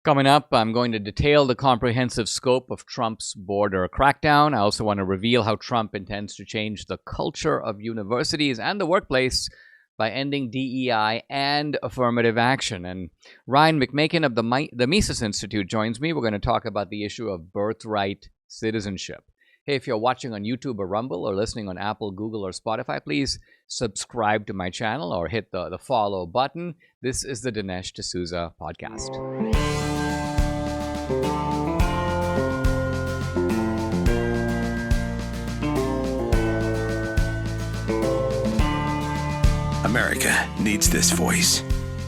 Coming up, I'm going to detail the comprehensive scope of Trump's border crackdown. I also want to reveal how Trump intends to change the culture of universities and the workplace by ending DEI and affirmative action. And Ryan McMaken of the Mises Institute joins me. We're going to talk about the issue of birthright citizenship. Hey, if you're watching on YouTube or Rumble or listening on Apple, Google, or Spotify, please subscribe to my channel or hit the follow button. This is the Dinesh D'Souza podcast. America needs this voice.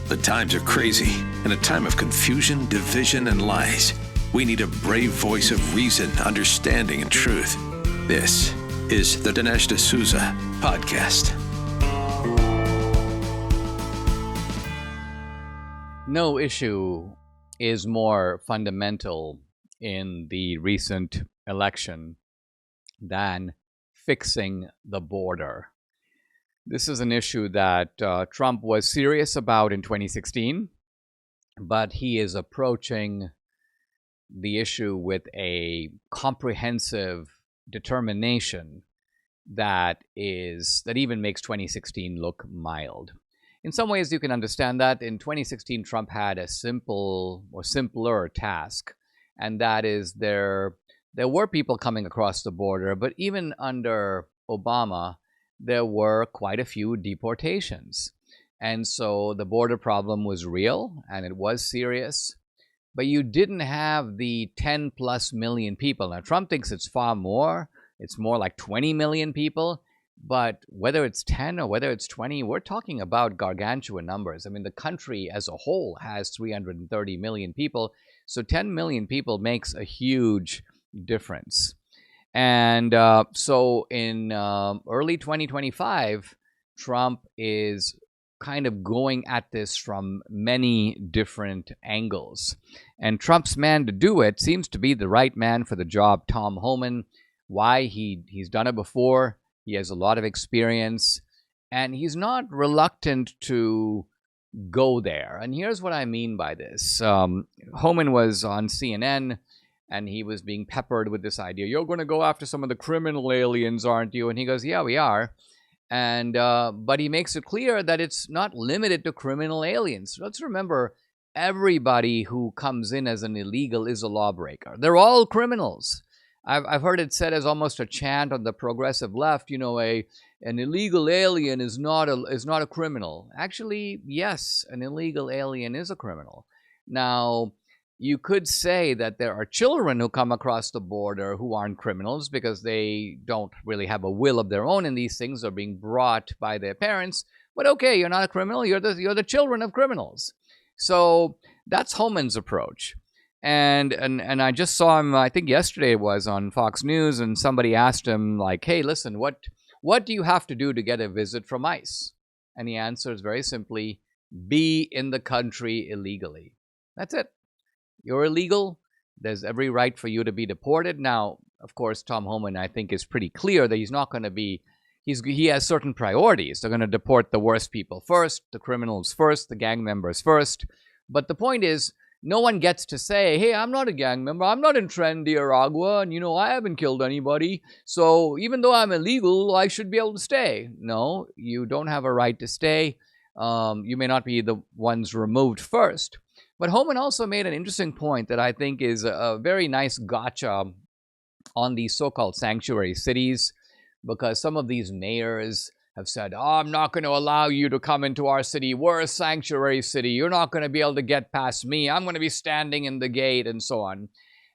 The times are crazy. In a time of confusion, division, and lies, we need a brave voice of reason, understanding, and truth. This is the Dinesh D'Souza podcast. No issue is more fundamental in the recent election than fixing the border. This is an issue that Trump was serious about in 2016, but he is approaching the issue with a comprehensive determination that even makes 2016 look mild. In some ways, you can understand that. In 2016, Trump had a simple or simpler task, and that is there were people coming across the border, but even under Obama, there were quite a few deportations. And so the border problem was real, and it was serious. But you didn't have the 10 plus million people. Now, Trump thinks it's far more. It's more like 20 million people. But whether it's 10 or whether it's 20, we're talking about gargantuan numbers. I mean, the country as a whole has 330 million people. So 10 million people makes a huge difference. And so in early 2025, Trump is kind of going at this from many different angles. And Trump's man to do it seems to be the right man for the job, Tom Homan. Why? He's done it before. He has a lot of experience. And he's not reluctant to go there. And here's what I mean by this. Homan was on CNN, and he was being peppered with this idea. You're going to go after some of the criminal aliens, aren't you? And he goes, yeah, we are. And but he makes it clear that it's not limited to criminal aliens. Let's remember, everybody who comes in as an illegal is a lawbreaker. They're all criminals. I've heard it said as almost a chant on the progressive left, you know, an illegal alien is not a criminal. Actually, yes, an illegal alien is a criminal. Now, you could say that there are children who come across the border who aren't criminals because they don't really have a will of their own, and these things are being brought by their parents. But okay, you're not a criminal. You're the children of criminals. So that's Homan's approach. And I just saw him, I think yesterday it was on Fox News, and somebody asked him, like, hey, listen, what do you have to do to get a visit from ICE? And he answers very simply, be in the country illegally. That's it. You're illegal. There's every right for you to be deported. Now, of course, Tom Homan, I think, is pretty clear that he's not going to be, he has certain priorities. They're going to deport the worst people first, the criminals first, the gang members first. But the point is, no one gets to say, hey, I'm not a gang member. I'm not in Nicaragua, and, I haven't killed anybody. So even though I'm illegal, I should be able to stay. No, you don't have a right to stay. You may not be the ones removed first. But Homan also made an interesting point that I think is a very nice gotcha on these so-called sanctuary cities, because some of these mayors have said, oh, I'm not going to allow you to come into our city. We're a sanctuary city. You're not going to be able to get past me. I'm going to be standing in the gate and so on.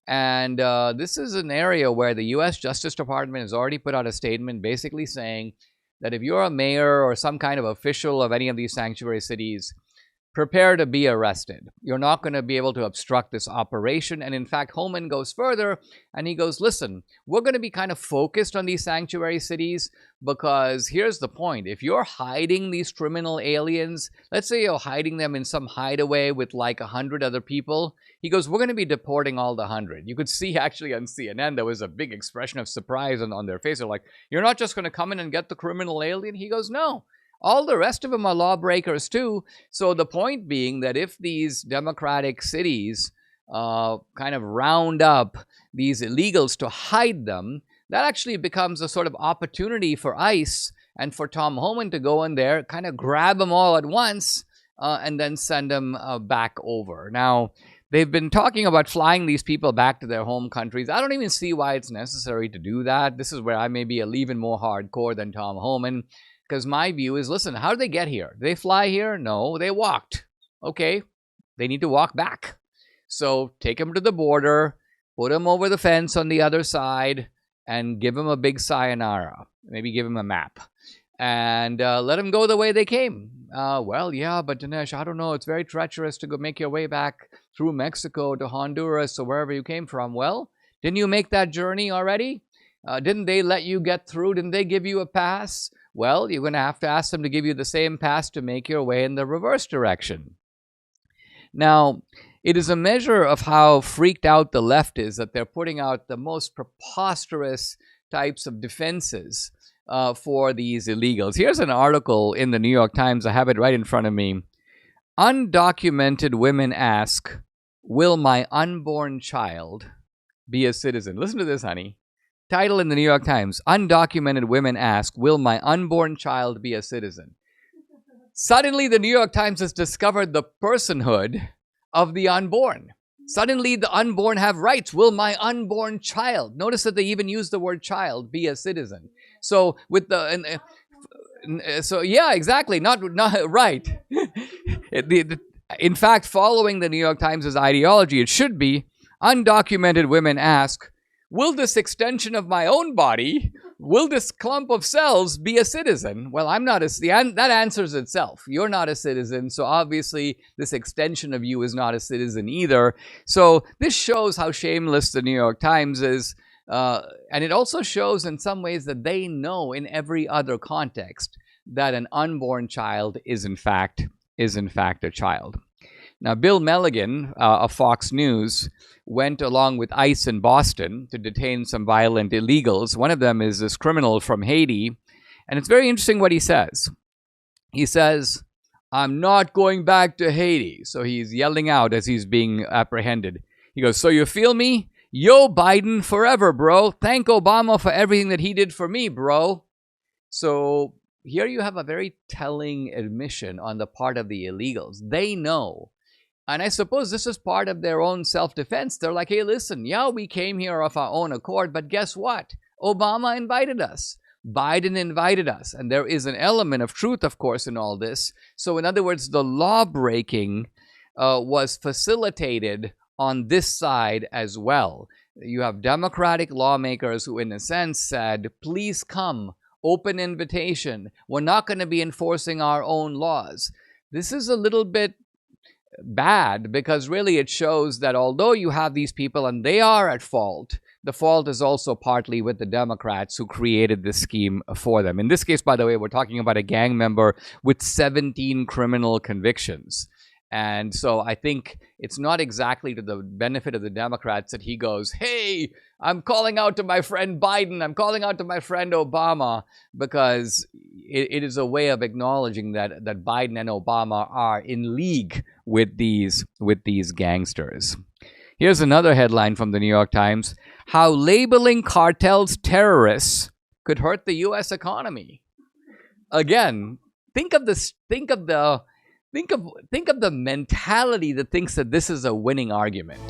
And this is an area where the U.S. Justice Department has already put out a statement basically saying that if you're a mayor or some kind of official of any of these sanctuary cities, prepare to be arrested. You're not going to be able to obstruct this operation. And in fact, Homan goes further and he goes, listen, we're going to be kind of focused on these sanctuary cities because here's the point. If you're hiding these criminal aliens, let's say you're hiding them in some hideaway with like 100 other people, he goes, we're going to be deporting all the 100. You could see actually on CNN, there was a big expression of surprise on their face. They're like, you're not just going to come in and get the criminal alien? He goes, no. All the rest of them are lawbreakers too. So the point being that if these democratic cities kind of round up these illegals to hide them, that actually becomes a sort of opportunity for ICE and for Tom Homan to go in there, kind of grab them all at once, and then send them back over. Now, they've been talking about flying these people back to their home countries. I don't even see why it's necessary to do that. This is where I may be even more hardcore than Tom Homan, because my view is, listen, how did they get here? Did they fly here? No, they walked. Okay, they need to walk back. So take them to the border, put them over the fence on the other side, and give them a big sayonara. Maybe give them a map. And let them go the way they came. Well, yeah, but Dinesh, I don't know. It's very treacherous to go make your way back through Mexico to Honduras or wherever you came from. Well, didn't you make that journey already? Didn't they let you get through? Didn't they give you a pass? Well, you're going to have to ask them to give you the same pass to make your way in the reverse direction. Now, it is a measure of how freaked out the left is that they're putting out the most preposterous types of defenses for these illegals. Here's an article in the New York Times. I have it right in front of me. Undocumented women ask, will my unborn child be a citizen? Listen to this, honey. Title in the New York Times. Undocumented women ask, will my unborn child be a citizen? Suddenly, the New York Times has discovered the personhood of the unborn. Suddenly, the unborn have rights. Will my unborn child, notice that they even use the word child, be a citizen? So with the, so yeah, exactly, not right. In fact, following the New York Times' ideology, it should be undocumented women ask, will this extension of my own body, will this clump of cells be a citizen? Well, I'm not that answers itself. You're not a citizen, so obviously this extension of you is not a citizen either. So this shows how shameless the New York Times is. And it also shows in some ways that they know in every other context that an unborn child is in fact a child. Now, Bill Milligan of Fox News went along with ICE in Boston to detain some violent illegals. One of them is this criminal from Haiti. And it's very interesting what he says. He says, I'm not going back to Haiti. So he's yelling out as he's being apprehended. He goes, so you feel me? Yo, Biden forever, bro. Thank Obama for everything that he did for me, bro. So here you have a very telling admission on the part of the illegals. They know. And I suppose this is part of their own self-defense. They're like, hey, listen, yeah, we came here of our own accord, but guess what? Obama invited us. Biden invited us. And there is an element of truth, of course, in all this. So in other words, the law-breaking was facilitated on this side as well. You have Democratic lawmakers who, in a sense, said, please come, open invitation. We're not going to be enforcing our own laws. This is a little bit bad because really it shows that although you have these people and they are at fault, the fault is also partly with the Democrats who created this scheme for them. In this case, by the way, we're talking about a gang member with 17 criminal convictions. And so I think it's not exactly to the benefit of the Democrats that he goes, hey, I'm calling out to my friend Biden, I'm calling out to my friend Obama, because it is a way of acknowledging that Biden and Obama are in league with these gangsters. Here's another headline from the New York Times. How labeling cartels terrorists could hurt the U.S. economy. Again, think of the mentality that thinks that this is a winning argument.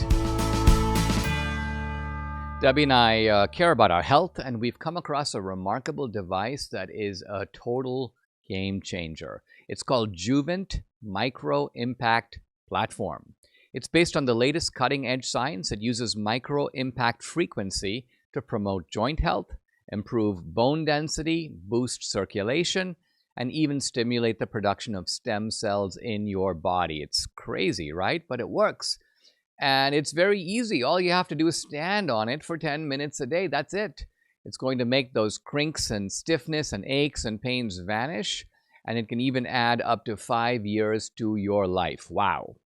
Debbie and I care about our health, and we've come across a remarkable device that is a total game changer. It's called Juvent Micro Impact Platform. It's based on the latest cutting-edge science. It uses micro impact frequency to promote joint health, improve bone density, boost circulation, and even stimulate the production of stem cells in your body. It's crazy, right? But it works. And it's very easy. All you have to do is stand on it for 10 minutes a day. That's it. It's going to make those crinks and stiffness and aches and pains vanish. And it can even add up to 5 years to your life. Wow.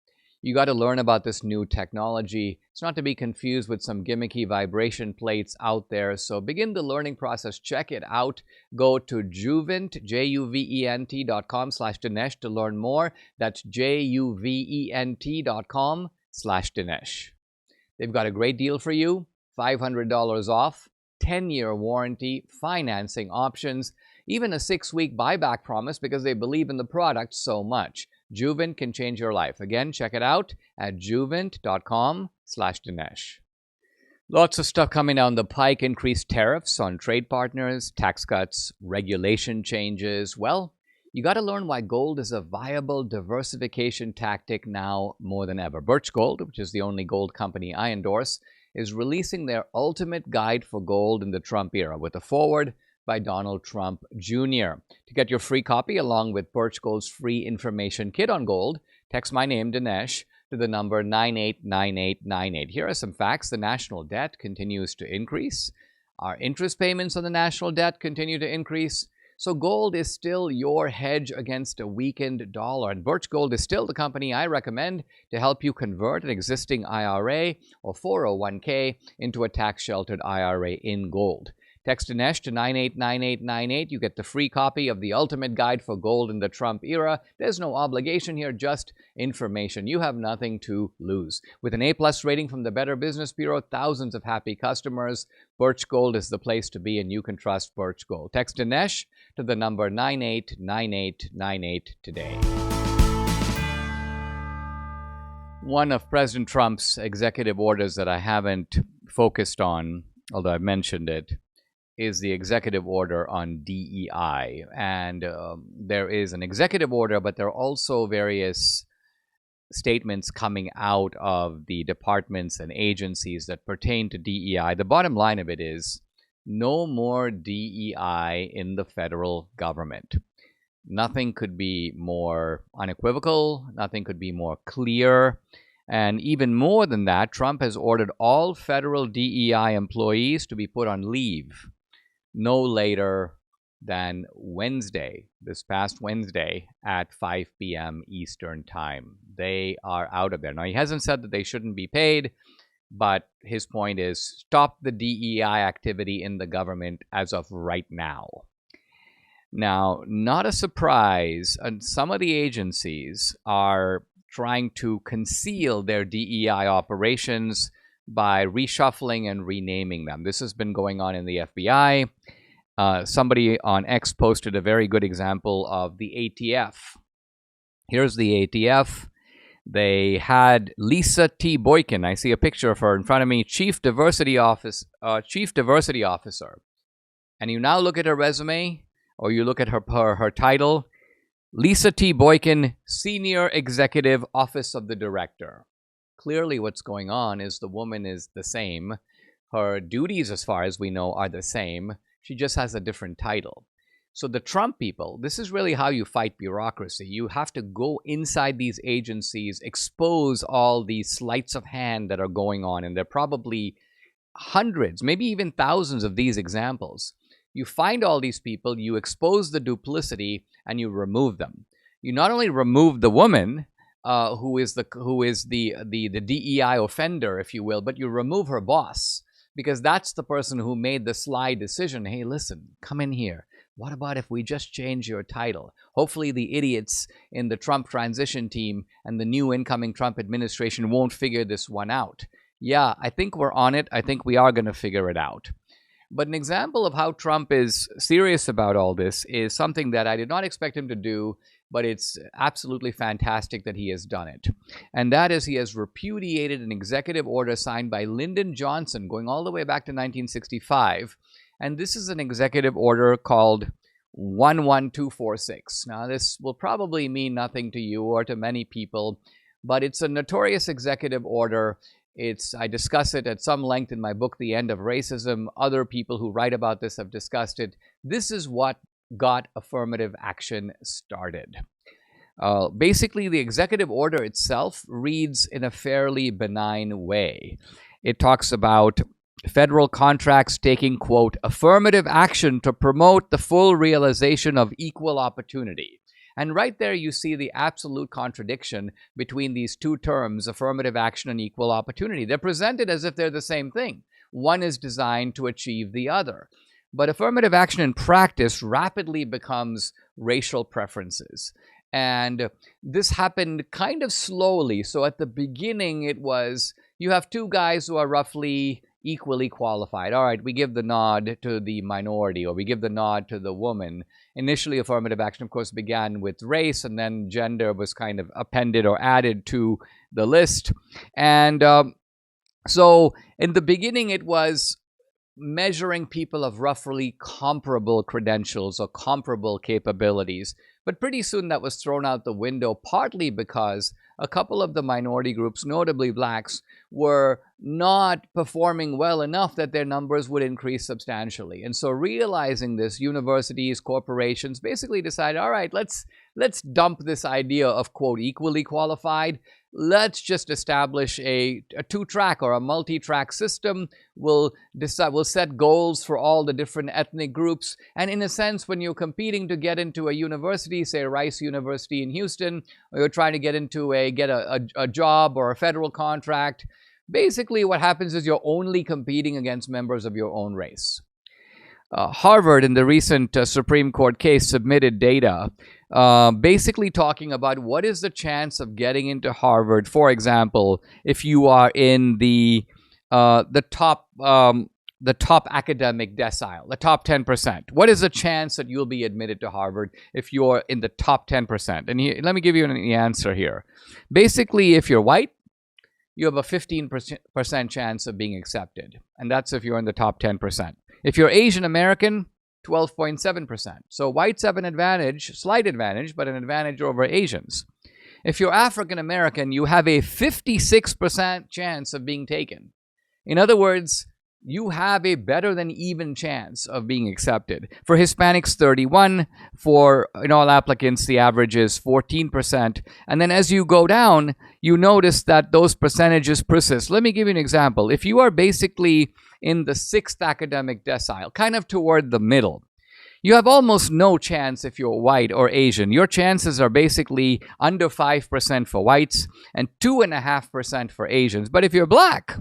You got to learn about this new technology. It's not to be confused with some gimmicky vibration plates out there. So begin the learning process. Check it out. Go to Juvent, juvent.com/Dinesh to learn more. That's juvent.com/Dinesh. They've got a great deal for you, $500 off, 10-year warranty, financing options, even a 6-week buyback promise because they believe in the product so much. Juvent can change your life. Again, check it out at juvent.com/Dinesh. Lots of stuff coming down the pike, increased tariffs on trade partners, tax cuts, regulation changes. Well, you got to learn why gold is a viable diversification tactic now more than ever. Birch Gold, which is the only gold company I endorse, is releasing their ultimate guide for gold in the Trump era with a foreword by Donald Trump Jr. To get your free copy along with Birch Gold's free information kit on gold, text my name, Dinesh, to the number 989898. Here are some facts. The national debt continues to increase. Our interest payments on the national debt continue to increase. So gold is still your hedge against a weakened dollar. And Birch Gold is still the company I recommend to help you convert an existing IRA or 401k into a tax-sheltered IRA in gold. Text Dinesh to 989898. You get the free copy of the ultimate guide for gold in the Trump era. There's no obligation here, just information. You have nothing to lose. With an A+ rating from the Better Business Bureau, thousands of happy customers, Birch Gold is the place to be, and you can trust Birch Gold. Text Dinesh to the number 989898 today. One of President Trump's executive orders that I haven't focused on, although I've mentioned it, is the executive order on DEI. And there is an executive order, but there are also various statements coming out of the departments and agencies that pertain to DEI. The bottom line of it is no more DEI in the federal government. Nothing could be more unequivocal. Nothing could be more clear. And even more than that, Trump has ordered all federal DEI employees to be put on leave no later than Wednesday, this past Wednesday at 5 p.m. Eastern Time. They are out of there. Now, he hasn't said that they shouldn't be paid, but his point is stop the DEI activity in the government as of right now. Now, not a surprise, and some of the agencies are trying to conceal their DEI operations by reshuffling and renaming them. This has been going on in the FBI. Somebody on X posted a very good example of the ATF. Here's the ATF. They had Lisa T. Boykin. I see a picture of her in front of me, Chief Diversity Officer. And you now look at her resume, or you look at her title, Lisa T. Boykin, Senior Executive Office of the Director. Clearly what's going on is the woman is the same. Her duties, as far as we know, are the same. She just has a different title. So the Trump people, this is really how you fight bureaucracy. You have to go inside these agencies, expose all these sleights of hand that are going on, and there are probably hundreds, maybe even thousands of these examples. You find all these people, you expose the duplicity, and you remove them. You not only remove the woman, who is the DEI offender, if you will, but you remove her boss, because that's the person who made the sly decision. Hey, listen, come in here. What about if we just change your title? Hopefully the idiots in the Trump transition team and the new incoming Trump administration won't figure this one out. Yeah, I think we're on it. I think we are going to figure it out. But an example of how Trump is serious about all this is something that I did not expect him to do, but it's absolutely fantastic that he has done it. And that is, he has repudiated an executive order signed by Lyndon Johnson going all the way back to 1965. And this is an executive order called 11246. Now, this will probably mean nothing to you or to many people, but it's a notorious executive order. I discuss it at some length in my book, The End of Racism. Other people who write about this have discussed it. This is what got affirmative action started. Basically, the executive order itself reads in a fairly benign way. It talks about federal contracts taking, quote, affirmative action to promote the full realization of equal opportunity. And right there you see the absolute contradiction between these two terms, affirmative action and equal opportunity. They're presented as if they're the same thing. One is designed to achieve the other. But affirmative action in practice rapidly becomes racial preferences. And this happened kind of slowly. So at the beginning, it was you have two guys who are roughly equally qualified. All right, we give the nod to the minority, or we give the nod to the woman. Initially, affirmative action, of course, began with race, and then gender was kind of appended or added to the list. And so in the beginning, it was measuring people of roughly comparable credentials or comparable capabilities. But pretty soon that was thrown out the window, partly because a couple of the minority groups, notably blacks, were not performing well enough that their numbers would increase substantially. And so realizing this, universities, corporations basically decided, all right, let's dump this idea of, quote, equally qualified. Let's just establish a two-track or a multi-track system. We'll set goals for all the different ethnic groups. And in a sense, when you're competing to get into a university, say Rice University in Houston, or you're trying to get into get a job or a federal contract, basically what happens is you're only competing against members of your own race. Harvard, in the recent Supreme Court case, submitted data basically talking about what is the chance of getting into Harvard. For example, if you are in the top academic decile, the top 10%. What is the chance that you'll be admitted to Harvard if you're in the top 10%? And let me give you an answer here. Basically, if you're white, you have a 15% chance of being accepted. And that's if you're in the top 10%. If you're Asian American, 12.7%. So whites have an advantage, slight advantage, but an advantage over Asians. If you're African American, you have a 56% chance of being taken. In other words, you have a better than even chance of being accepted. For Hispanics, 31. For all applicants, the average is 14%. And then as you go down, you notice that those percentages persist. Let me give you an example. If you are basically in the 6th academic decile, kind of toward the middle, you have almost no chance if you're white or Asian. Your chances are basically under 5% for whites and 2.5% for Asians. But if you're black,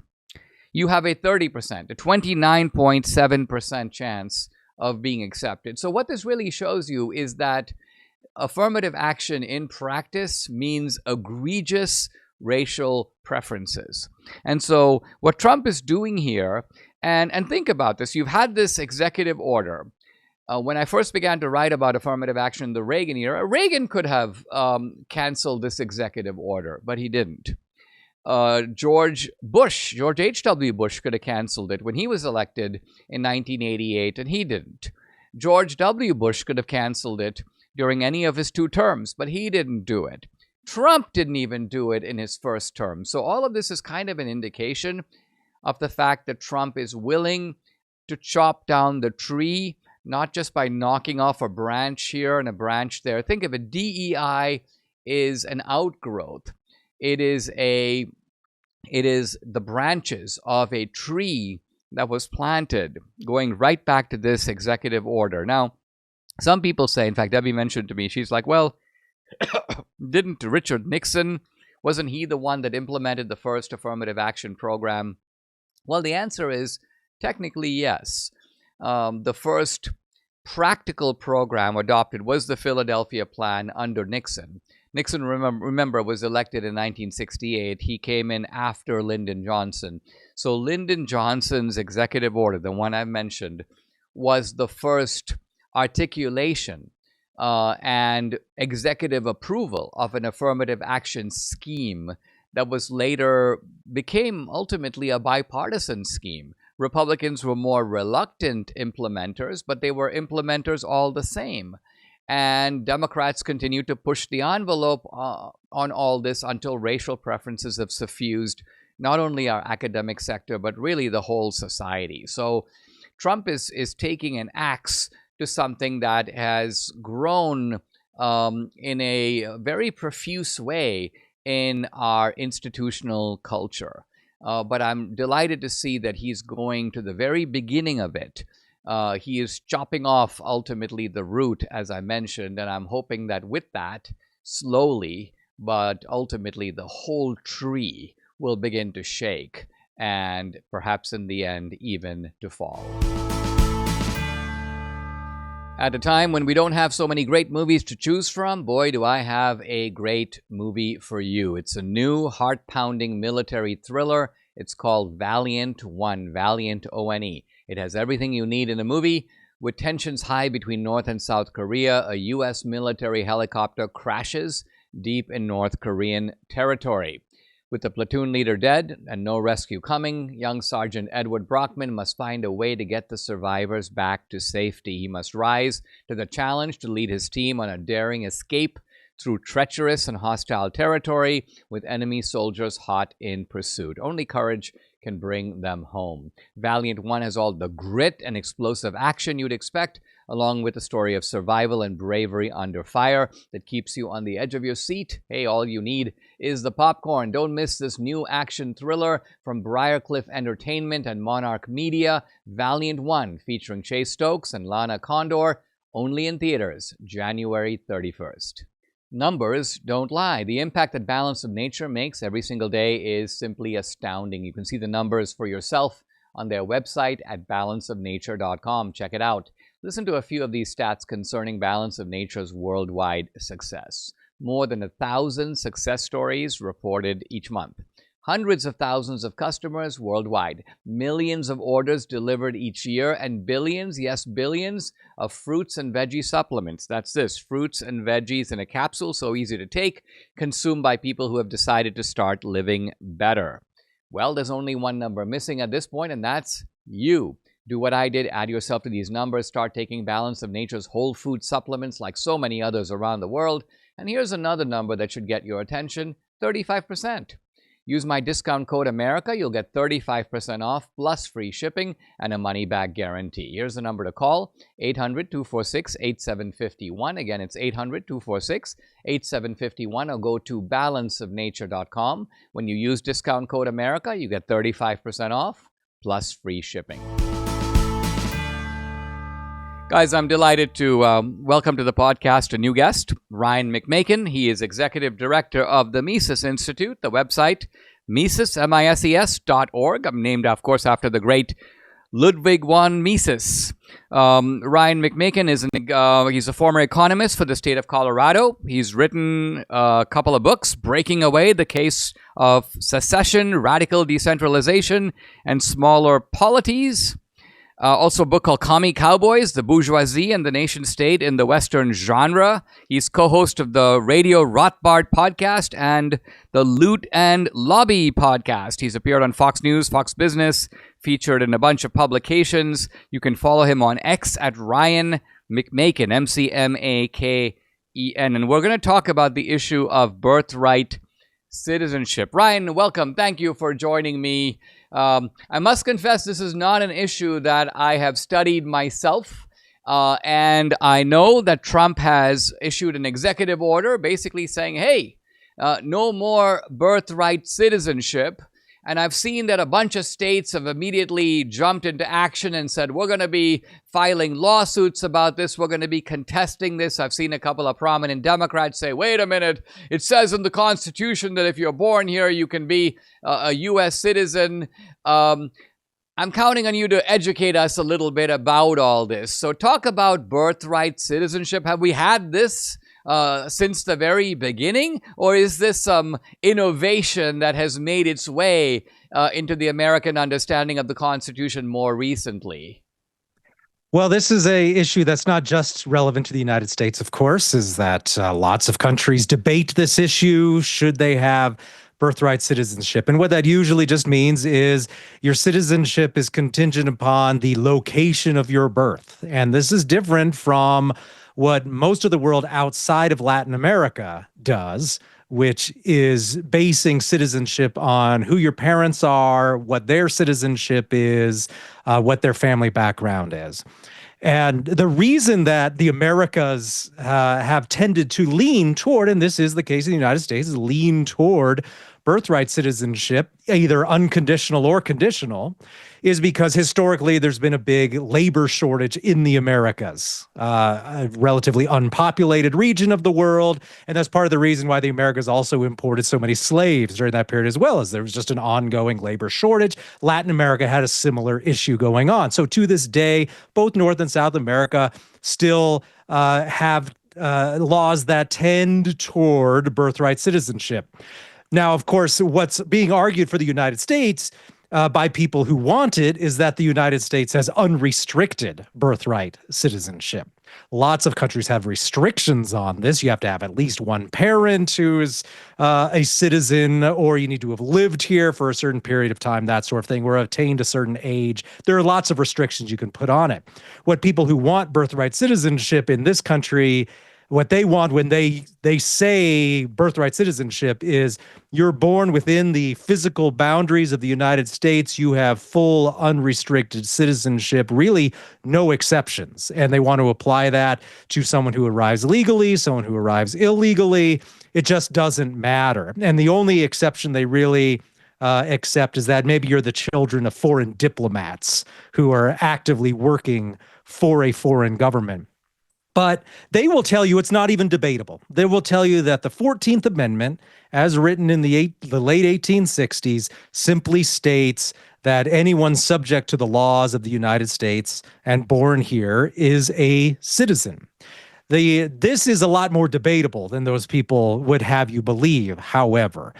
you have a 30%, a 29.7% chance of being accepted. So what this really shows you is that affirmative action in practice means egregious racial preferences. And so what Trump is doing here, and think about this, you've had this executive order. When I first began to write about affirmative action in the Reagan era, Reagan could have canceled this executive order, but he didn't. George H.W. Bush could have canceled it when he was elected in 1988, and he didn't. George W. Bush could have canceled it during any of his 2 terms, but he didn't do it. Trump didn't even do it in his first term. So all of this is kind of an indication of the fact that Trump is willing to chop down the tree, not just by knocking off a branch here and a branch there. Think of it, DEI is an outgrowth. It is the branches of a tree that was planted, going right back to this executive order. Now, some people say, in fact, Debbie mentioned to me, she's like, well, didn't Richard Nixon, wasn't he the one that implemented the first affirmative action program? Well, the answer is technically yes. The first practical program adopted was the Philadelphia Plan under Nixon. Nixon, remember, was elected in 1968. He came in after Lyndon Johnson. So Lyndon Johnson's executive order, the one I mentioned, was the first articulation and executive approval of an affirmative action scheme that was later became ultimately a bipartisan scheme. Republicans were more reluctant implementers, but they were implementers all the same. And Democrats continued to push the envelope on all this until racial preferences have suffused not only our academic sector, but really the whole society. So Trump is taking an axe to something that has grown in a very profuse way in our institutional culture. But I'm delighted to see that he's going to the very beginning of it. He is chopping off ultimately the root, as I mentioned, and I'm hoping that with that, slowly, but ultimately the whole tree will begin to shake and perhaps in the end even to fall. At a time when we don't have so many great movies to choose from, boy, do I have a great movie for you. It's a new, heart-pounding military thriller. It's called Valiant One, Valiant O-N-E. It has everything you need in a movie. With tensions high between North and South Korea, a U.S. military helicopter crashes deep in North Korean territory. With the platoon leader dead and no rescue coming, young Sergeant Edward Brockman must find a way to get the survivors back to safety. He must rise to the challenge to lead his team on a daring escape through treacherous and hostile territory with enemy soldiers hot in pursuit. Only courage can bring them home. Valiant One has all the grit and explosive action you'd expect, along with a story of survival and bravery under fire that keeps you on the edge of your seat. Hey, all you need is the popcorn. Don't miss this new action thriller from Briarcliff Entertainment and Monarch Media, Valiant One, featuring Chase Stokes and Lana Condor, only in theaters, January 31st. Numbers don't lie. The impact that Balance of Nature makes every single day is simply astounding. You can see the numbers for yourself on their website at balanceofnature.com. Check it out. Listen to a few of these stats concerning Balance of Nature's worldwide success. More than 1,000 success stories reported each month. Hundreds of thousands of customers worldwide. Millions of orders delivered each year, and billions, yes, billions, of fruits and veggie supplements. That's this, fruits and veggies in a capsule, so easy to take, consumed by people who have decided to start living better. Well, there's only one number missing at this point, and that's you. Do what I did, add yourself to these numbers, start taking Balance of Nature's whole food supplements like so many others around the world. And here's another number that should get your attention, 35%. Use my discount code AMERICA. You'll get 35% off plus free shipping and a money-back guarantee. Here's the number to call, 800-246-8751. Again, it's 800-246-8751, or go to balanceofnature.com. When you use discount code AMERICA, you get 35% off plus free shipping. Guys, I'm delighted to welcome to the podcast a new guest, Ryan McMaken. He is Executive Director of the Mises Institute, the website Mises, MISES.org. I'm named, of course, after the great Ludwig von Mises. Ryan McMaken is he's a former economist for the state of Colorado. He's written a couple of books, Breaking Away, The Case of Secession, Radical Decentralization, and Smaller Polities. Also a book called Commie Cowboys, The Bourgeoisie and the Nation State in the Western Genre. He's co-host of the Radio Rothbard podcast and the Loot and Lobby podcast. He's appeared on Fox News, Fox Business, featured in a bunch of publications. You can follow him on X at Ryan McMaken, McMaken. And we're going to talk about the issue of birthright citizenship. Ryan, welcome. Thank you for joining me. I must confess, this is not an issue that I have studied myself. And I know that Trump has issued an executive order basically saying, hey, no more birthright citizenship. And I've seen that a bunch of states have immediately jumped into action and said, we're going to be filing lawsuits about this. We're going to be contesting this. I've seen a couple of prominent Democrats say, wait a minute, it says in the Constitution that if you're born here, you can be a U.S. citizen. I'm counting on you to educate us a little bit about all this. So talk about birthright citizenship. Have we had this since the very beginning? Or is this some innovation that has made its way into the American understanding of the Constitution more recently? Well, this is a issue that's not just relevant to the United States, of course, is that lots of countries debate this issue. Should they have birthright citizenship? And what that usually just means is your citizenship is contingent upon the location of your birth. And this is different from what most of the world outside of Latin America does, which is basing citizenship on who your parents are, what their citizenship is, what their family background is. And the reason that the Americas have tended to lean toward, and this is the case in the United States, is lean toward birthright citizenship, either unconditional or conditional, is because historically there's been a big labor shortage in the Americas, a relatively unpopulated region of the world. And that's part of the reason why the Americas also imported so many slaves during that period as well, as there was just an ongoing labor shortage. Latin America had a similar issue going on. So to this day, both North and South America still have laws that tend toward birthright citizenship. Now, of course, what's being argued for the United States by people who want it is that the United States has unrestricted birthright citizenship. Lots of countries have restrictions on this. You have to have at least one parent who is a citizen, or you need to have lived here for a certain period of time, that sort of thing, or attained a certain age. There are lots of restrictions you can put on it. What people who want birthright citizenship in this country, what they want when they say birthright citizenship is you're born within the physical boundaries of the United States. You have full unrestricted citizenship, really no exceptions. And they want to apply that to someone who arrives legally, someone who arrives illegally. It just doesn't matter. And the only exception they really accept is that maybe you're the children of foreign diplomats who are actively working for a foreign government. But they will tell you it's not even debatable. They will tell you that the 14th Amendment, as written in the late 1860s, simply states that anyone subject to the laws of the United States and born here is a citizen. This is a lot more debatable than those people would have you believe, however.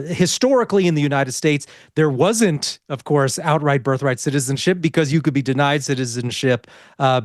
Historically in the United States, there wasn't, of course, outright birthright citizenship because you could be denied citizenship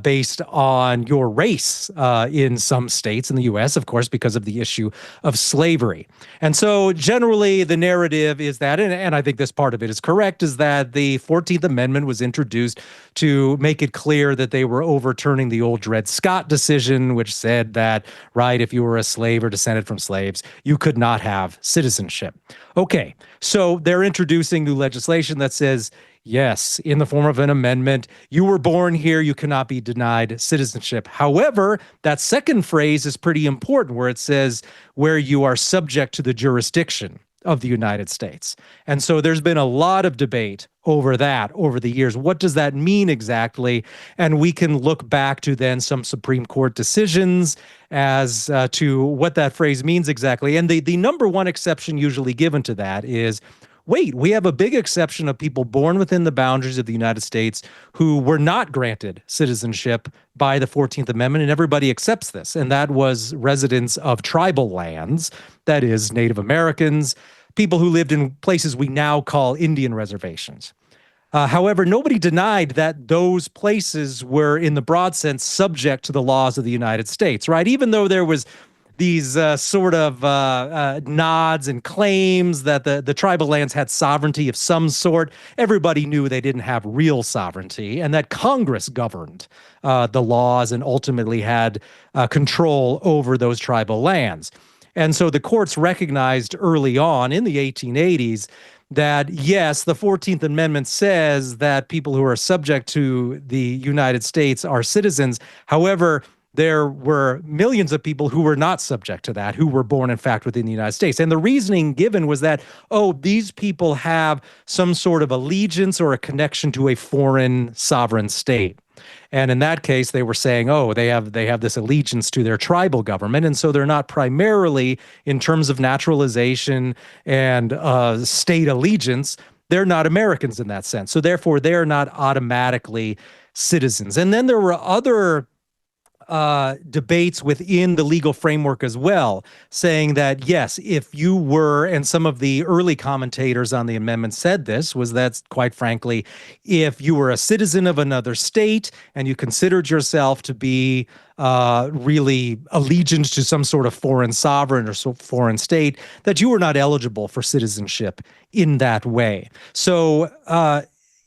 based on your race in some states in the U.S., of course, because of the issue of slavery. And so generally the narrative is that, and I think this part of it is correct, is that the 14th Amendment was introduced to make it clear that they were overturning the old Dred Scott decision, which said that, right, if you were a slave or descended from slaves, you could not have citizenship. Okay, so they're introducing new legislation that says, yes, in the form of an amendment, you were born here, you cannot be denied citizenship. However, that second phrase is pretty important, where it says where you are subject to the jurisdiction of the United States. And so there's been a lot of debate over that over the years. What does that mean exactly? And we can look back to then some Supreme Court decisions as to what that phrase means exactly. And the number one exception usually given to that is, wait, we have a big exception of people born within the boundaries of the United States who were not granted citizenship by the 14th Amendment, and everybody accepts this. And that was residents of tribal lands, that is, Native Americans, people who lived in places we now call Indian reservations. However, nobody denied that those places were, in the broad sense, subject to the laws of the United States, right? Even though there was these sort of nods and claims that the tribal lands had sovereignty of some sort, everybody knew they didn't have real sovereignty, and that Congress governed the laws and ultimately had control over those tribal lands. And so the courts recognized early on in the 1880s that, yes, the 14th Amendment says that people who are subject to the United States are citizens. However, there were millions of people who were not subject to that, who were born, in fact, within the United States. And the reasoning given was that, oh, these people have some sort of allegiance or a connection to a foreign sovereign state. And in that case, they were saying, oh, they have this allegiance to their tribal government. And so they're not primarily, in terms of naturalization and state allegiance, they're not Americans in that sense. So therefore, they're not automatically citizens. And then there were other debates within the legal framework as well, saying that, yes, if you were, and some of the early commentators on the amendment said this, was that, quite frankly, if you were a citizen of another state and you considered yourself to be really allegiant to some sort of foreign sovereign or foreign state, that you were not eligible for citizenship in that way. So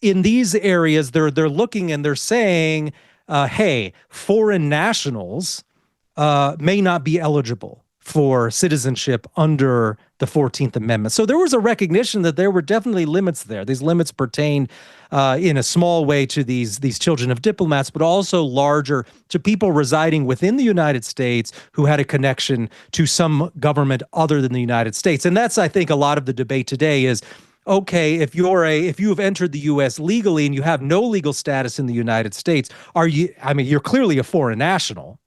in these areas, they're looking and they're saying, hey, foreign nationals may not be eligible for citizenship under the 14th Amendment. So there was a recognition that there were definitely limits there. These limits pertained in a small way to these children of diplomats, but also larger to people residing within the United States who had a connection to some government other than the United States. And that's, I think, a lot of the debate today is, okay, if you have entered the U.S. legally and you have no legal status in the United States, you're clearly a foreign national.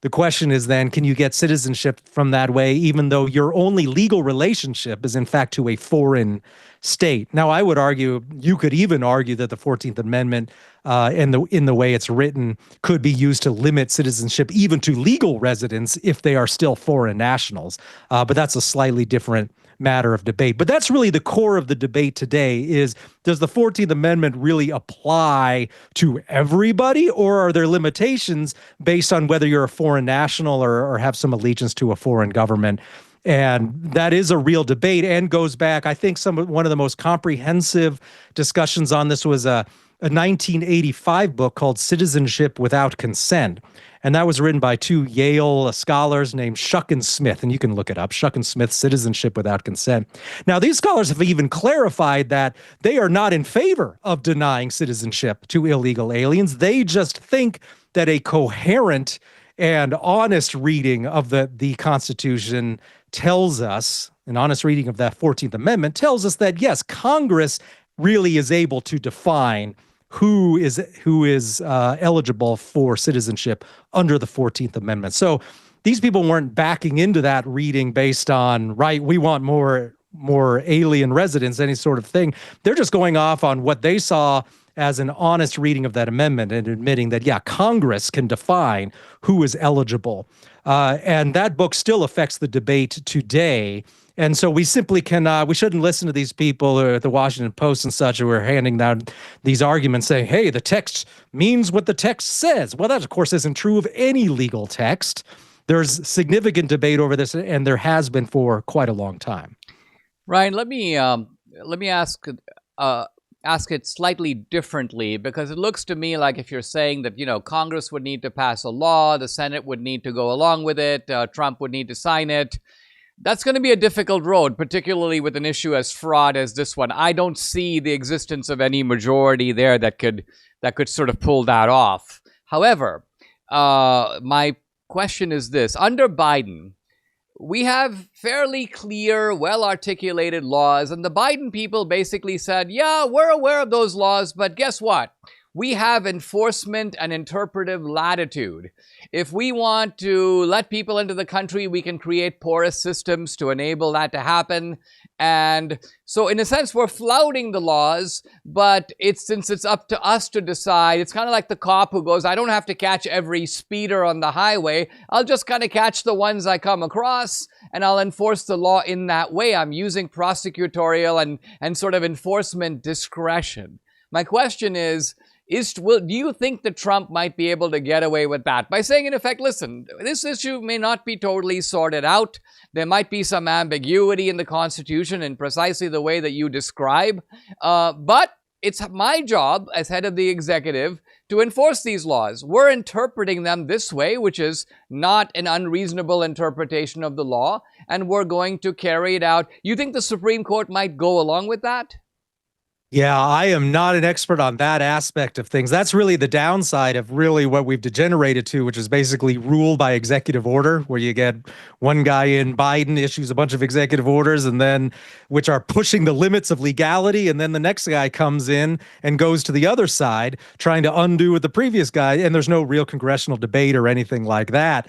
The question is then, can you get citizenship from that way, even though your only legal relationship is in fact to a foreign state. Now, I would argue, you could even argue that the 14th Amendment in the way it's written could be used to limit citizenship even to legal residents if they are still foreign nationals. But that's a slightly different matter of debate. But that's really the core of the debate today is, does the 14th Amendment really apply to everybody, or are there limitations based on whether you're a foreign national or have some allegiance to a foreign government? And that is a real debate and goes back, I think one of the most comprehensive discussions on this was a 1985 book called Citizenship Without Consent. And that was written by two Yale scholars named Shuck and Smith. And you can look it up, Shuck and Smith, Citizenship Without Consent. Now, these scholars have even clarified that they are not in favor of denying citizenship to illegal aliens. They just think that a coherent and honest reading of the Constitution tells us, an honest reading of that 14th Amendment tells us that, yes, Congress really is able to define who is eligible for citizenship under the 14th Amendment. So these people weren't backing into that reading based on, right, we want more alien residents, any sort of thing. They're just going off on what they saw as an honest reading of that amendment and admitting that, yeah, Congress can define who is eligible. And that book still affects the debate today. And so we simply cannot, we shouldn't listen to these people at the Washington Post and such who are handing down these arguments saying, hey, the text means what the text says. Well, that, of course, isn't true of any legal text. There's significant debate over this, and there has been for quite a long time. Ryan, let me ask it slightly differently, because it looks to me like if you're saying that, Congress would need to pass a law, the Senate would need to go along with it, Trump would need to sign it. That's going to be a difficult road, particularly with an issue as fraught as this one. I don't see the existence of any majority there that could sort of pull that off. However, my question is this. Under Biden, we have fairly clear, well-articulated laws, and the Biden people basically said, yeah, we're aware of those laws, but guess what? We have enforcement and interpretive latitude. If we want to let people into the country, we can create porous systems to enable that to happen. And so in a sense, we're flouting the laws, but since it's up to us to decide, it's kind of like the cop who goes, I don't have to catch every speeder on the highway. I'll just kind of catch the ones I come across, and I'll enforce the law in that way. I'm using prosecutorial and sort of enforcement discretion. My question is, do you think that Trump might be able to get away with that by saying, in effect, listen, this issue may not be totally sorted out. There might be some ambiguity in the Constitution in precisely the way that you describe. But it's my job as head of the executive to enforce these laws. We're interpreting them this way, which is not an unreasonable interpretation of the law, and we're going to carry it out. You think the Supreme Court might go along with that? Yeah, I am not an expert on that aspect of things. That's really the downside of really what we've degenerated to, which is basically rule by executive order, where you get one guy in, Biden issues a bunch of executive orders, and then which are pushing the limits of legality, and then the next guy comes in and goes to the other side, trying to undo what the previous guy, and there's no real congressional debate or anything like that.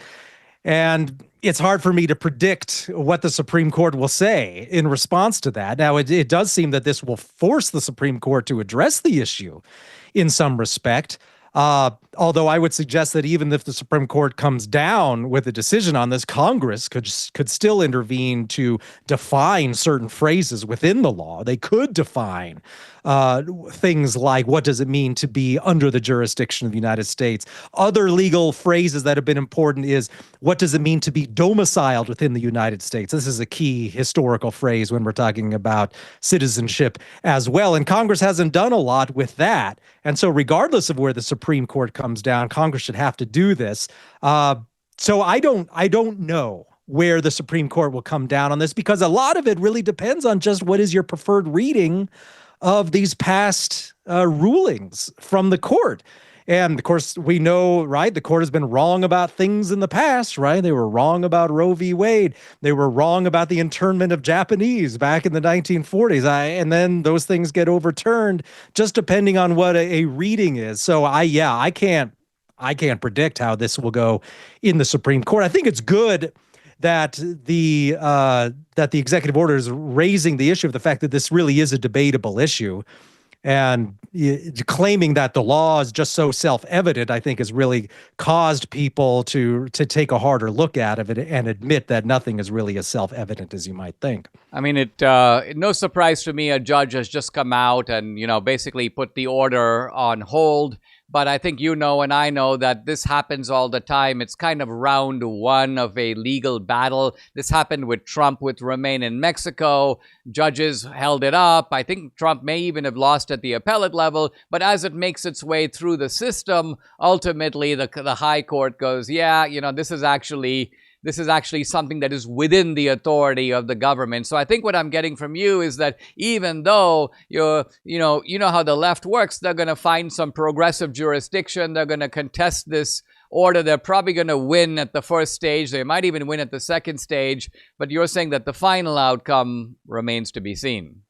And it's hard for me to predict what the Supreme Court will say in response to that. Now, it does seem that this will force the Supreme Court to address the issue in some respect. Although I would suggest that even if the Supreme Court comes down with a decision on this, Congress could still intervene to define certain phrases within the law. They could define things like, what does it mean to be under the jurisdiction of the United States? Other legal phrases that have been important is, what does it mean to be domiciled within the United States? This is a key historical phrase when we're talking about citizenship as well. And Congress hasn't done a lot with that. And so regardless of where the Supreme Court comes down, Congress should have to do this. So I don't know where the Supreme Court will come down on this, because a lot of it really depends on just what is your preferred reading of these past rulings from the court. And of course, we know, right, the court has been wrong about things in the past, right? They were wrong about Roe v. Wade. They were wrong about the internment of Japanese back in the 1940s. And then those things get overturned just depending on what a reading is. So I can't predict how this will go in the Supreme Court. I think it's good that the executive order is raising the issue of the fact that this really is a debatable issue. And claiming that the law is just so self-evident, I think, has really caused people to take a harder look at it and admit that nothing is really as self-evident as you might think. I mean, no surprise to me, a judge has just come out and, basically put the order on hold. But I think you know and I know that this happens all the time. It's kind of round one of a legal battle. This happened with Trump with Remain in Mexico. Judges held it up. I think Trump may even have lost at the appellate level. But as it makes its way through the system, ultimately the high court goes, yeah, this is actually something that is within the authority of the government. So I think what I'm getting from you is that even though you know how the left works, they're going to find some progressive jurisdiction. They're going to contest this order. They're probably going to win at the first stage. They might even win at the second stage. But you're saying that the final outcome remains to be seen.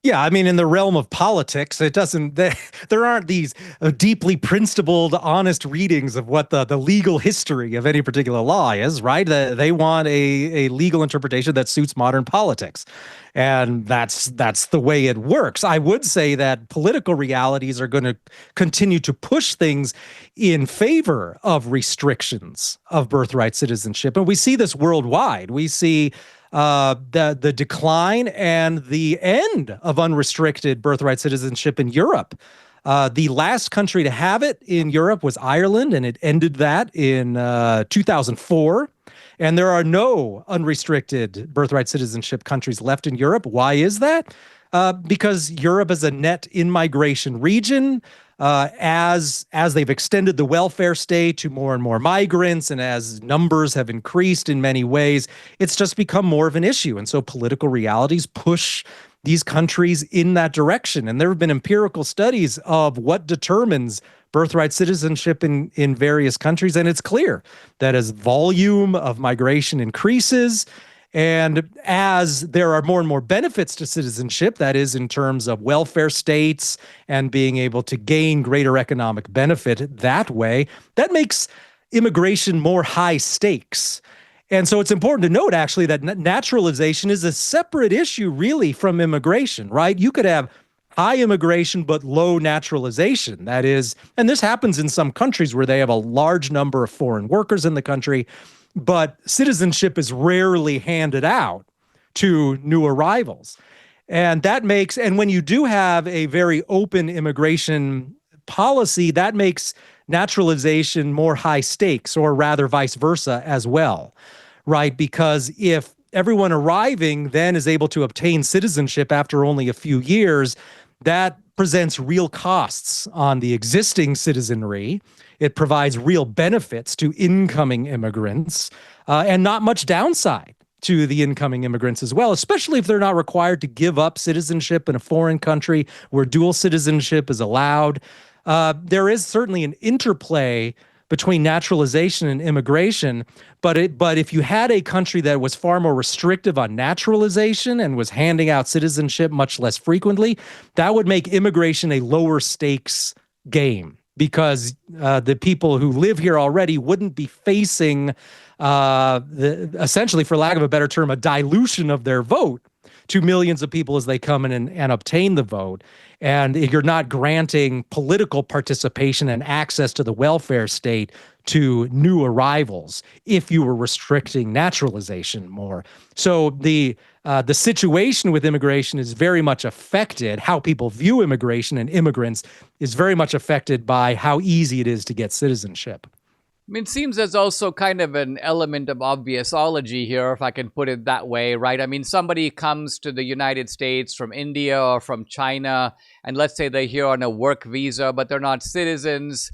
Yeah, I mean, in the realm of politics, it doesn't. There aren't these deeply principled, honest readings of what the legal history of any particular law is, right? They want a legal interpretation that suits modern politics, and that's the way it works. I would say that political realities are going to continue to push things in favor of restrictions of birthright citizenship, and we see this worldwide. We see the decline and the end of unrestricted birthright citizenship in Europe. The last country to have it in Europe was Ireland, and it ended that in 2004. And there are no unrestricted birthright citizenship countries left in Europe. Why is that? Because Europe is a net in-migration region. As they've extended the welfare state to more and more migrants, and as numbers have increased in many ways, it's just become more of an issue. And so political realities push these countries in that direction. And there have been empirical studies of what determines birthright citizenship in various countries. And it's clear that as volume of migration increases, and as there are more and more benefits to citizenship, that is in terms of welfare states and being able to gain greater economic benefit that way, that makes immigration more high stakes. And so it's important to note, actually, that naturalization is a separate issue, really, from immigration, right? You could have high immigration but low naturalization. That is, and this happens in some countries where they have a large number of foreign workers in the country, but citizenship is rarely handed out to new arrivals. And when you do have a very open immigration policy, that makes naturalization more high stakes, or rather vice versa as well, right? Because if everyone arriving then is able to obtain citizenship after only a few years, that presents real costs on the existing citizenry. It provides real benefits to incoming immigrants, and not much downside to the incoming immigrants as well, especially if they're not required to give up citizenship in a foreign country where dual citizenship is allowed. There is certainly an interplay between naturalization and immigration, but if you had a country that was far more restrictive on naturalization and was handing out citizenship much less frequently, that would make immigration a lower stakes game, because the people who live here already wouldn't be facing essentially, for lack of a better term, a dilution of their vote to millions of people as they come in and obtain the vote. And you're not granting political participation and access to the welfare state to new arrivals if you were restricting naturalization more. So the situation with immigration is very much affected. How people view immigration and immigrants is very much affected by how easy it is to get citizenship. I mean, it seems there's also kind of an element of obviousology here, if I can put it that way, right? I mean, somebody comes to the United States from India or from China, and let's say they're here on a work visa, but they're not citizens.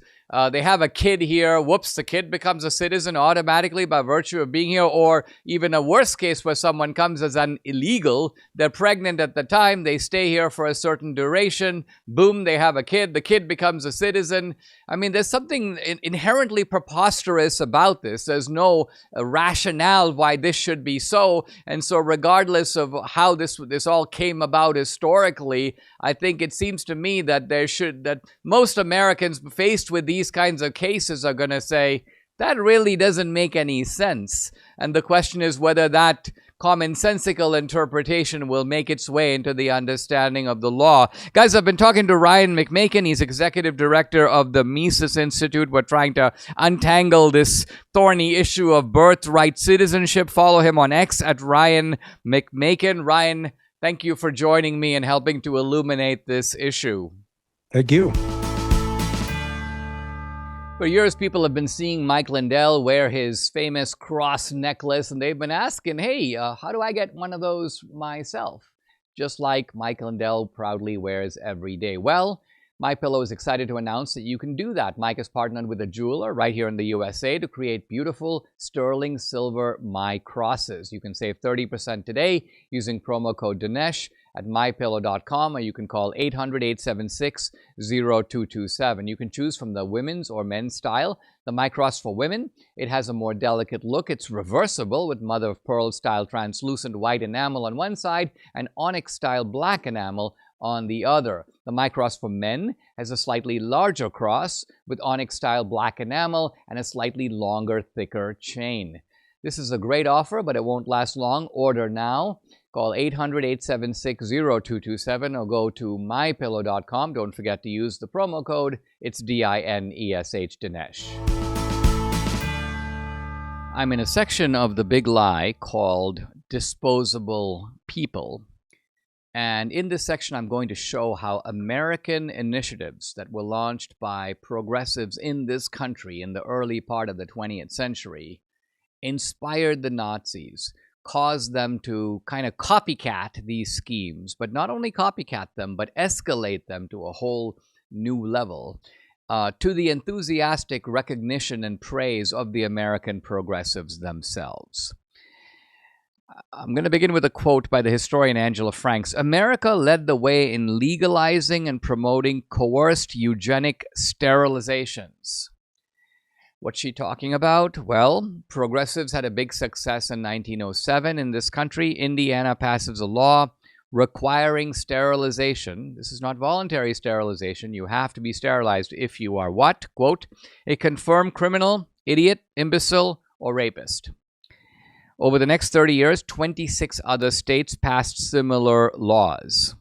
They have a kid here. Whoops, the kid becomes a citizen automatically by virtue of being here. Or even a worse case where someone comes as an illegal. They're pregnant at the time. They stay here for a certain duration. Boom, they have a kid. The kid becomes a citizen. I mean, there's something inherently preposterous about this. There's no rationale why this should be so. And so regardless of how this all came about historically, I think it seems to me that that most Americans faced with these kinds of cases are going to say, That really doesn't make any sense. And the question is whether that commonsensical interpretation will make its way into the understanding of the law. Guys, I've been talking to Ryan McMaken. He's executive director of the Mises Institute. We're trying to untangle this thorny issue of birthright citizenship. Follow him on X at Ryan McMaken. Ryan, thank you for joining me and helping to illuminate this issue. Thank you. For years, people have been seeing Mike Lindell wear his famous cross necklace, and they've been asking, hey, how do I get one of those myself? Just like Mike Lindell proudly wears every day. Well, MyPillow is excited to announce that you can do that. Mike has partnered with a jeweler right here in the USA to create beautiful sterling silver My Crosses. You can save 30% today using promo code Dinesh at mypillow.com, or you can call 800-876-0227. You can choose from the women's or men's style. The My Cross for women, it has a more delicate look. It's reversible with mother of pearl style translucent white enamel on one side and onyx style black enamel on the other. The My Cross for men has a slightly larger cross with onyx style black enamel and a slightly longer, thicker chain. This is a great offer, but it won't last long. Order now. Call 800-876-0227 or go to mypillow.com. Don't forget to use the promo code. It's DINESH, Dinesh. I'm in a section of The Big Lie called Disposable People. And in this section, I'm going to show how American initiatives that were launched by progressives in this country in the early part of the 20th century inspired the Nazis, caused them to kind of copycat these schemes, but not only copycat them, but escalate them to a whole new level, to the enthusiastic recognition and praise of the American progressives themselves. I'm going to begin with a quote by the historian Angela Franks. America led the way in legalizing and promoting coerced eugenic sterilizations. What's she talking about? Well, progressives had a big success in 1907 in this country. Indiana passes a law requiring sterilization. This is not voluntary sterilization. You have to be sterilized if you are what? Quote, a confirmed criminal, idiot, imbecile, or rapist. Over the next 30 years, 26 other states passed similar laws.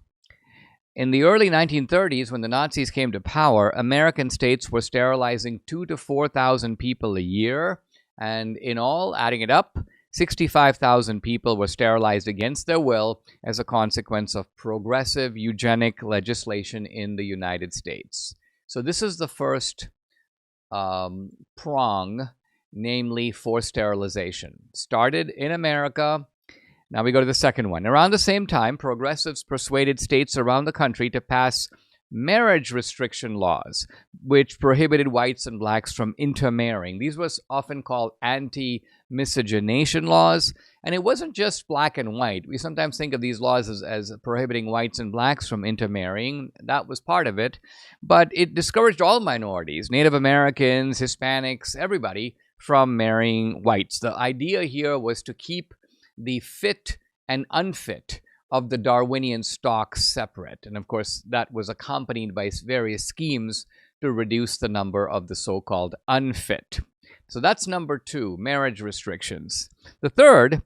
In the early 1930s, when the Nazis came to power, American states were sterilizing 2,000 to 4,000 people a year. And in all, adding it up, 65,000 people were sterilized against their will as a consequence of progressive eugenic legislation in the United States. So this is the first prong, namely forced sterilization. Started in America. Now we go to the second one. Around the same time, progressives persuaded states around the country to pass marriage restriction laws, which prohibited whites and blacks from intermarrying. These were often called anti-miscegenation laws, and it wasn't just black and white. We sometimes think of these laws as prohibiting whites and blacks from intermarrying. That was part of it, but it discouraged all minorities, Native Americans, Hispanics, everybody, from marrying whites. The idea here was to keep the fit and unfit of the Darwinian stock separate. And of course, that was accompanied by various schemes to reduce the number of the so-called unfit. So that's number two, marriage restrictions. The third,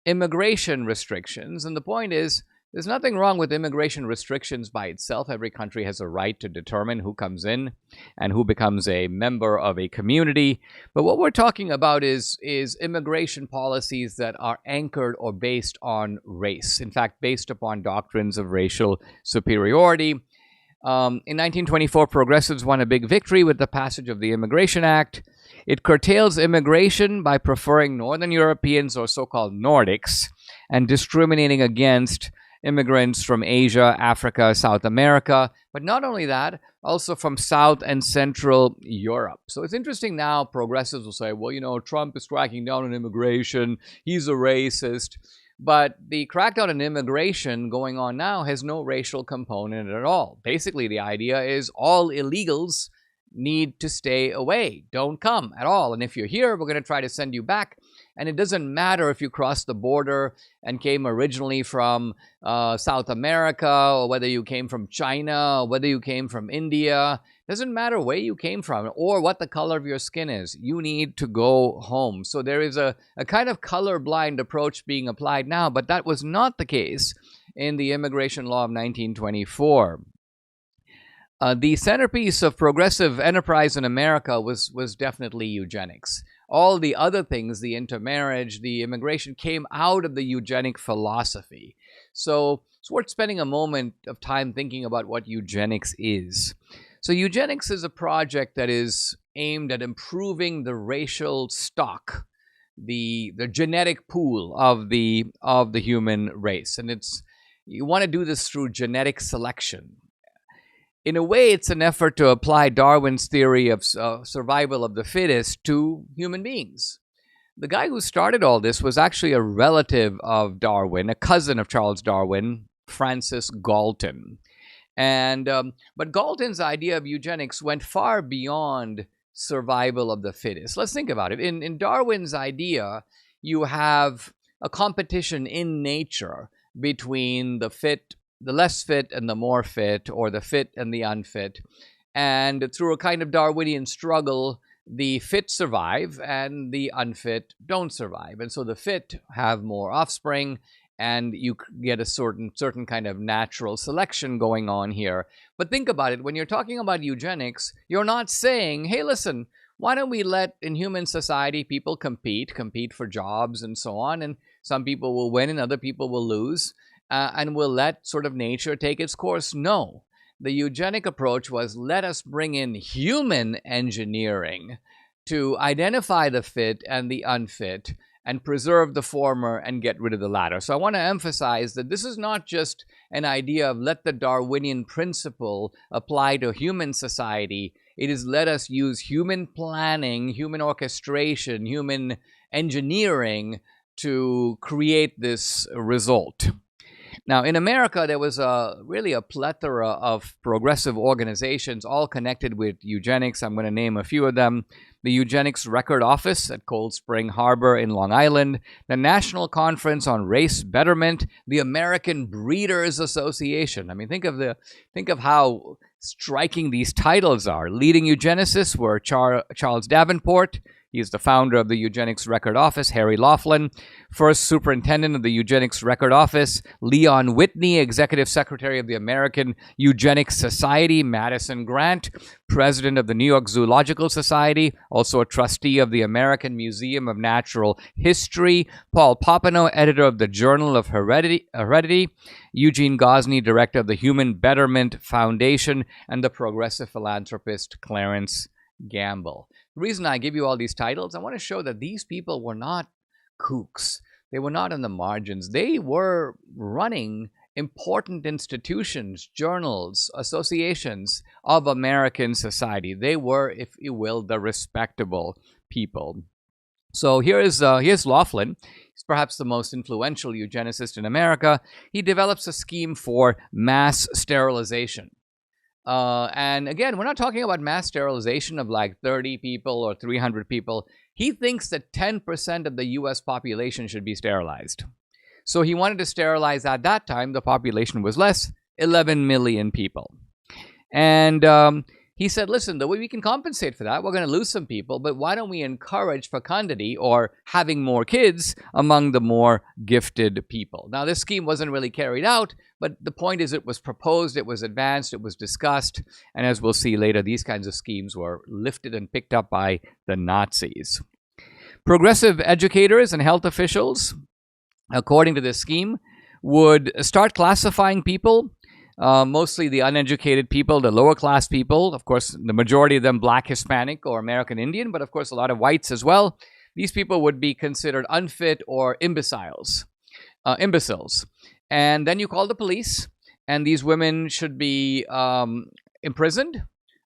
immigration restrictions. And the point is, there's nothing wrong with immigration restrictions by itself. Every country has a right to determine who comes in and who becomes a member of a community. But what we're talking about is immigration policies that are anchored or based on race. In fact, based upon doctrines of racial superiority. In 1924, progressives won a big victory with the passage of the Immigration Act. It curtails immigration by preferring Northern Europeans or so-called Nordics and discriminating against immigrants from Asia, Africa, South America, but not only that, also from South and Central Europe. So it's interesting now, progressives will say, well, you know, Trump is cracking down on immigration, he's a racist. But the crackdown on immigration going on now has no racial component at all. Basically, the idea is all illegals need to stay away. Don't come at all. And if you're here, we're going to try to send you back. And it doesn't matter if you crossed the border and came originally from South America, or whether you came from China, or whether you came from India. Doesn't matter where you came from or what the color of your skin is. You need to go home. So there is a kind of colorblind approach being applied now, but that was not the case in the immigration law of 1924. The centerpiece of progressive enterprise in America was definitely eugenics. All the other things, the intermarriage, the immigration, came out of the eugenic philosophy. So it's worth spending a moment of time thinking about what eugenics is. So eugenics is a project that is aimed at improving the racial stock, the genetic pool of the human race. And you want to do this through genetic selection. In a way, it's an effort to apply Darwin's theory of survival of the fittest to human beings. The guy who started all this was actually a relative of Darwin, a cousin of Charles Darwin, Francis Galton. But Galton's idea of eugenics went far beyond survival of the fittest. Let's think about it. In Darwin's idea, you have a competition in nature between the fit, the less fit, and the more fit, or the fit and the unfit. And through a kind of Darwinian struggle, the fit survive and the unfit don't survive. And so the fit have more offspring, and you get a certain kind of natural selection going on here. But think about it. When you're talking about eugenics, you're not saying, hey, listen, why don't we let, in human society, people compete for jobs and so on, and some people will win and other people will lose, and we'll let sort of nature take its course? No. The eugenic approach was, let us bring in human engineering to identify the fit and the unfit and preserve the former and get rid of the latter. So I want to emphasize that this is not just an idea of let the Darwinian principle apply to human society. It is let us use human planning, human orchestration, human engineering to create this result. Now, in America, there was really a plethora of progressive organizations, all connected with eugenics. I'm going to name a few of them. The Eugenics Record Office at Cold Spring Harbor in Long Island, the National Conference on Race Betterment, the American Breeders Association. I mean, think of how striking these titles are. Leading eugenicists were Charles Davenport. He is the founder of the Eugenics Record Office, Harry Laughlin. First superintendent of the Eugenics Record Office, Leon Whitney. Executive secretary of the American Eugenics Society, Madison Grant. President of the New York Zoological Society, also a trustee of the American Museum of Natural History. Paul Popenoe, editor of the Journal of Heredity. Eugene Gosney, director of the Human Betterment Foundation. And the progressive philanthropist Clarence Gamble. The reason I give you all these titles, I want to show that these people were not kooks. They were not on the margins. They were running important institutions, journals, associations of American society. They were, if you will, the respectable people. So here's Laughlin. He's perhaps the most influential eugenicist in America. He develops a scheme for mass sterilization. And again, we're not talking about mass sterilization of like 30 people or 300 people. He thinks that 10% of the US population should be sterilized. So he wanted to sterilize, at that time, the population was less, 11 million people. And he said, listen, the way we can compensate for that, we're going to lose some people, but why don't we encourage fecundity, or having more kids, among the more gifted people? Now, this scheme wasn't really carried out, but the point is it was proposed, it was advanced, it was discussed, and as we'll see later, these kinds of schemes were lifted and picked up by the Nazis. Progressive educators and health officials, according to this scheme, would start classifying people, mostly the uneducated people, the lower class people, of course, the majority of them Black, Hispanic, or American Indian, but of course a lot of whites as well. These people would be considered unfit or imbeciles. And then you call the police, and these women should be imprisoned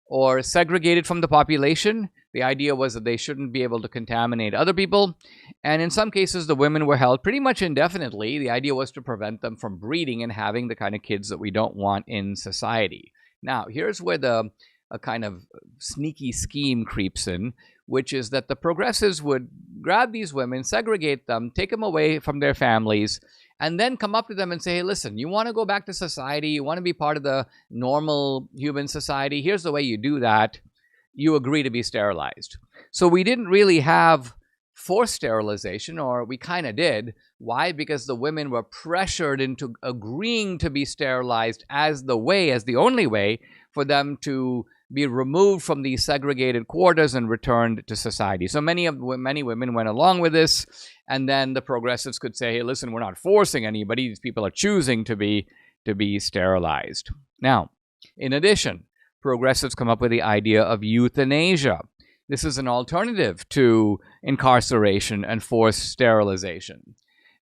or segregated from the population. The idea was that they shouldn't be able to contaminate other people. And in some cases, the women were held pretty much indefinitely. The idea was to prevent them from breeding and having the kind of kids that we don't want in society. Now, here's where the a kind of sneaky scheme creeps in, which is that the progressives would grab these women, segregate them, take them away from their families, and then come up to them and say, hey, listen, you want to go back to society, you want to be part of the normal human society, here's the way you do that. You agree to be sterilized. So we didn't really have forced sterilization, or we kind of did. Why? Because the women were pressured into agreeing to be sterilized as the only way for them to be removed from these segregated quarters and returned to society. So many women went along with this, and then the progressives could say, hey, listen, we're not forcing anybody. These people are choosing to be sterilized. Now, in addition, progressives come up with the idea of euthanasia. This is an alternative to incarceration and forced sterilization.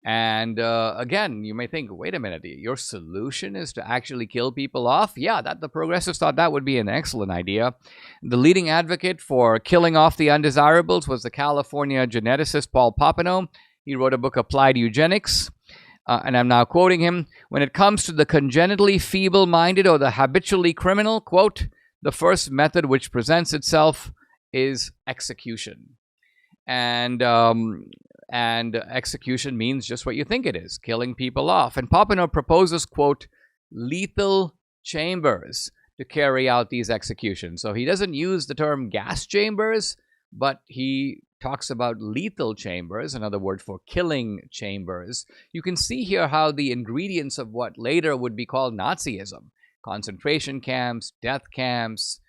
And again, you may think, wait a minute, your solution is to actually kill people off? Yeah, the progressives thought that would be an excellent idea. The leading advocate for killing off the undesirables was the California geneticist Paul Popenoe. He wrote a book, Applied Eugenics. And I'm now quoting him. When it comes to the congenitally feeble-minded or the habitually criminal, quote, the first method which presents itself is execution. And execution means just what you think it is, killing people off. And Popenoe proposes, quote, lethal chambers to carry out these executions. So he doesn't use the term gas chambers, but he talks about lethal chambers, another word for killing chambers. You can see here how the ingredients of what later would be called Nazism, concentration camps, death camps,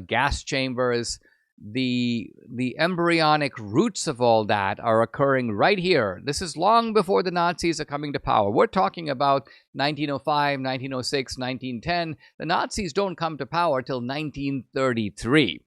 gas chambers, the embryonic roots of all that are occurring right here. This is long before the Nazis are coming to power. We're talking about 1905, 1906, 1910. The Nazis don't come to power till 1933.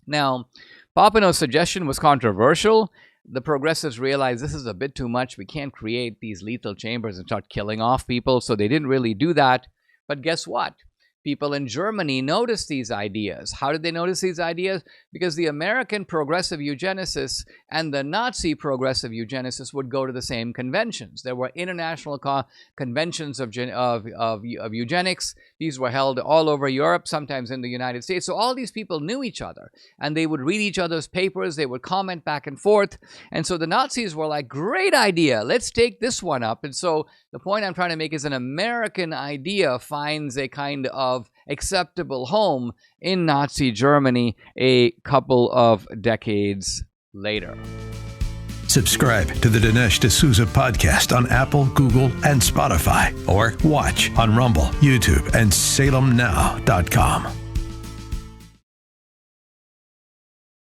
Now, Popenoe's suggestion was controversial. The progressives realized this is a bit too much. We can't create these lethal chambers and start killing off people, so they didn't really do that. But guess what? People in Germany noticed these ideas. How did they notice these ideas? Because the American progressive eugenicists and the Nazi progressive eugenicists would go to the same conventions. There were international conventions of eugenics. These were held all over Europe, sometimes in the United States. So all these people knew each other, and they would read each other's papers. They would comment back and forth. And so the Nazis were like, great idea. Let's take this one up. And so the point I'm trying to make is an American idea finds a kind of acceptable home in Nazi Germany a couple of decades later. Subscribe to the Dinesh D'Souza podcast on Apple, Google, and Spotify, or watch on Rumble, YouTube, and SalemNow.com.